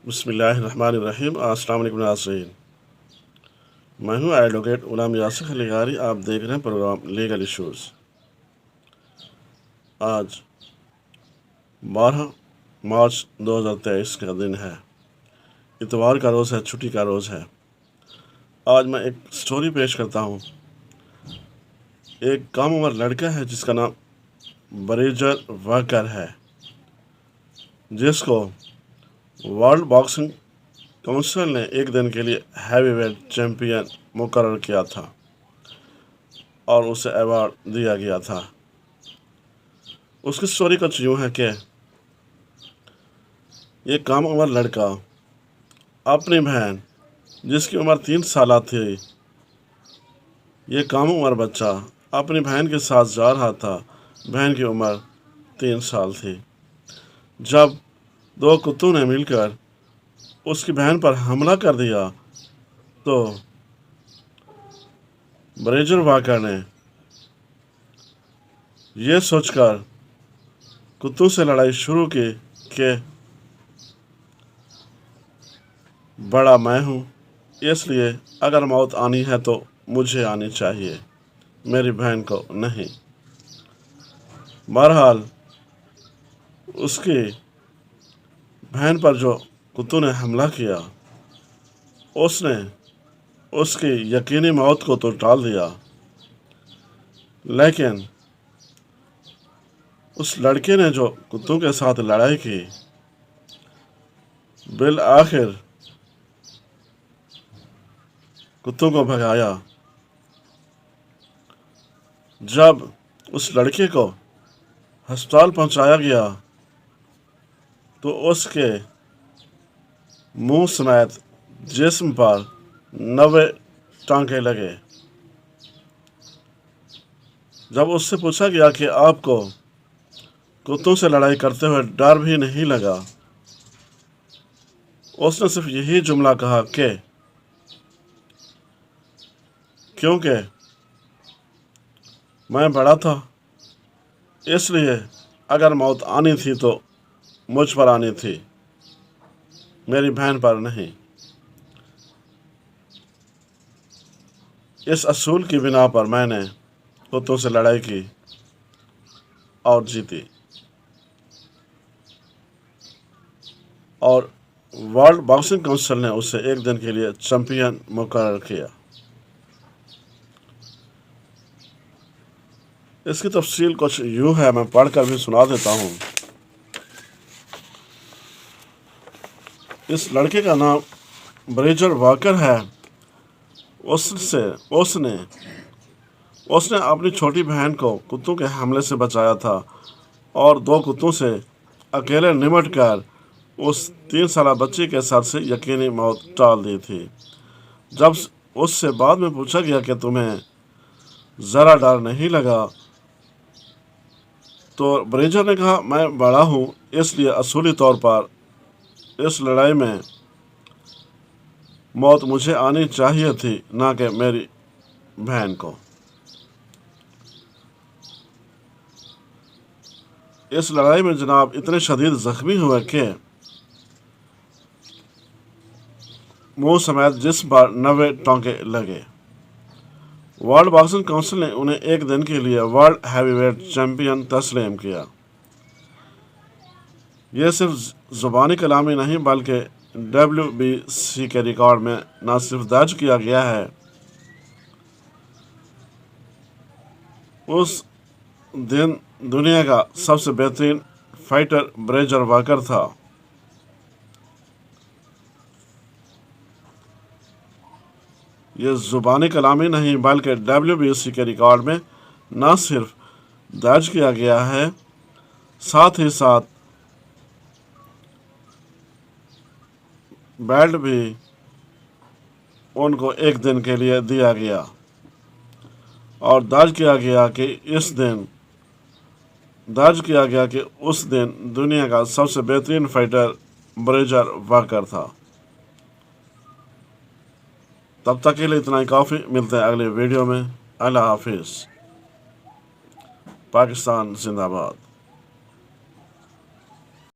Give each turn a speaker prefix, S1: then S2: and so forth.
S1: बिस्मिल्लाहिर्रहमानिर्रहीम। अस्सलाम वालेकुम नाज़रीन, मैं हूँ एडवोकेट गुलाम यासिर खलीगारी। आप देख रहे हैं प्रोग्राम लीगल इश्यूज़। आज 12 मार्च 2023 का दिन है, इतवार का रोज़ है, छुट्टी का रोज़ है। आज मैं एक स्टोरी पेश करता हूँ। एक कम उम्र लड़का है जिसका नाम ब्रेजर वाकर है, जिसको वर्ल्ड बॉक्सिंग काउंसिल ने एक दिन के लिए हैवीवेट चैम्पियन मुकर्रर किया था और उसे अवार्ड दिया गया था। उसकी स्टोरी कुछ यूँ है कि ये कम उम्र लड़का अपनी बहन, जिसकी उम्र 3 साल थी, ये कम उम्र बच्चा अपनी बहन के साथ जा रहा था। बहन की उम्र 3 साल थी जब दो कुत्तों ने मिलकर उसकी बहन पर हमला कर दिया, तो ब्रेजर वाकर ने ये सोचकर कुत्तों से लड़ाई शुरू की कि बड़ा मैं हूँ, इसलिए अगर मौत आनी है तो मुझे आनी चाहिए, मेरी बहन को नहीं। बहरहाल उसकी बहन पर जो कुत्तों ने हमला किया, उसने उसकी यकीनी मौत को तो टाल दिया, लेकिन उस लड़के ने जो कुत्तों के साथ लड़ाई की, बिल आखिर कुत्तों को भगाया। जब उस लड़के को अस्पताल पहुंचाया गया तो उसके मुंह समेत जिस्म पर 90 टांके लगे। जब उससे पूछा गया कि आपको कुत्तों से लड़ाई करते हुए डर भी नहीं लगा, उसने सिर्फ यही जुमला कहा कि क्योंकि मैं बड़ा था, इसलिए अगर मौत आनी थी तो मुझ पर आनी थी, मेरी बहन पर नहीं। इस असूल की बिना पर मैंने कुत्तों से लड़ाई की और जीती, और वर्ल्ड बॉक्सिंग काउंसिल ने उसे एक दिन के लिए चैंपियन मुकर्रर किया। इसकी तफसील कुछ यूँ है, मैं पढ़कर भी सुना देता हूँ। इस लड़के का नाम ब्रेजर वाकर है। उसने अपनी छोटी बहन को कुत्तों के हमले से बचाया था और दो कुत्तों से अकेले निमट कर उस 3 साल बच्चे के सर से यकीनी मौत टाल दी थी। जब उससे बाद में पूछा गया कि तुम्हें ज़रा डर नहीं लगा, तो ब्रेजर ने कहा, मैं बड़ा हूँ, इसलिए असूली तौर पर इस लड़ाई में मौत मुझे आनी चाहिए थी, ना कि मेरी बहन को। इस लड़ाई में जनाब इतने शदीद ज़ख्मी हुए कि मुंह समेत जिस्म पर 90 टांके लगे। वर्ल्ड बॉक्सिंग काउंसिल ने उन्हें एक दिन के लिए वर्ल्ड हैवीवेट चैंपियन तस्लीम किया। यह सिर्फ ज़ुबानी कलामी नहीं, बल्कि WBC के रिकॉर्ड में न सिर्फ दर्ज किया गया है, उस दिन दुनिया का सबसे बेहतरीन फाइटर ब्रेजर वाकर था। ये ज़ुबानी कलामी नहीं, बल्कि WBC के रिकॉर्ड में न सिर्फ दर्ज किया गया है, साथ ही साथ बेल्ट भी उनको एक दिन के लिए दिया गया और दर्ज किया गया कि उस दिन दुनिया का सबसे बेहतरीन फाइटर ब्रेजर वाकर था। तब तक के लिए इतना ही काफ़ी। मिलते हैं अगले वीडियो में। अल्लाह हाफिज़। पाकिस्तान जिंदाबाद।